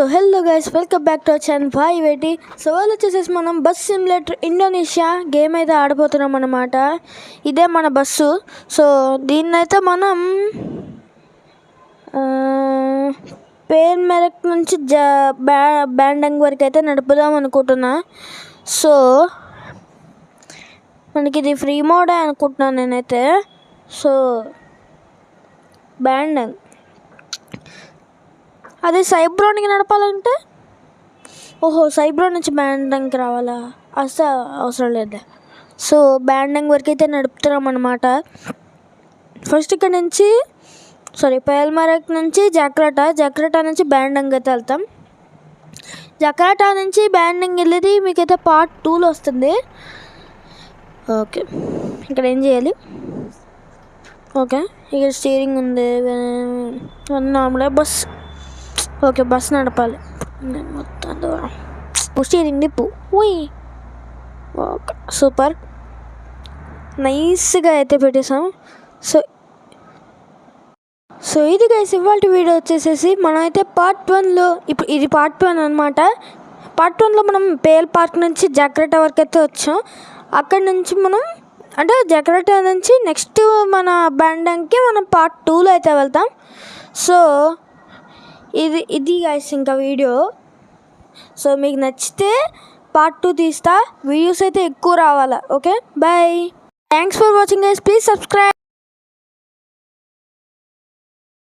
So hello guys, welcome back to our channel బాయ్ వేటి. So వాళ్ళు వచ్చేసేసి మనం బస్ సిమ్యులేటర్ ఇండోనేషియా గేమ్ అయితే ఆడిపోతున్నాం అన్నమాట. ఇదే మన బస్సు. సో దీన్నైతే మనం పేర్ మెరక్ నుంచి బ్యాండంగ్ వరకు అయితే నడుపుదాం అనుకుంటున్నా. సో మనకి ఇది ఫ్రీ మోడే అనుకుంటున్నాను నేనైతే. సో బ్యాండంగ్ అదే సైబ్రోన్కి నడపాలంటే సైబ్రోన్ నుంచి బ్యాండంగ్కి రావాలా? అసలు అవసరం లేదు. సో బ్యాండంగ్ వరకు అయితే నడుపుతున్నాం అన్నమాట. ఫస్ట్ ఇక్కడ నుంచి పేల్మరక్ నుంచి జక్రాటా నుంచి బ్యాండంగ్ అయితే వెళ్తాం. జక్రాటా నుంచి బ్యాండంగ్ వెళ్ళేది మీకైతే పార్ట్ 2లో వస్తుంది. ఓకే, ఇక్కడ ఏం చేయాలి? ఓకే, ఇక్కడ స్టీరింగ్ ఉంది. నార్మల్గా బస్. ఓకే, బస్ నడపాలి మొత్తం దూరం. స్టీరింగ్ నిప్పు. ఓకే, సూపర్, నైస్గా అయితే పెట్టేసాం. సో ఇది గైస్ ఇవాళ వీడియో వచ్చేసేసి మనం అయితే పార్ట్ 1లో, ఇప్పుడు ఇది పార్ట్ 1 అనమాట. పార్ట్ 1లో మనం పేల్ పార్క్ నుంచి జక్రాటా వరకు అయితే వచ్చాం. అక్కడి నుంచి మనం అంటే జక్రాటా నుంచి నెక్స్ట్ మన బ్యాండంగ్కి మనం పార్ట్ 2లో అయితే వెళ్తాం. సో ఇది గైస్ ఇంకా వీడియో. సో మీకు నచ్చితే పార్ట్ 2 తీస్తా. వీడియోస్ అయితే ఎక్కువ రావాలా. Okay, bye. Thanks for watching guys. Please subscribe.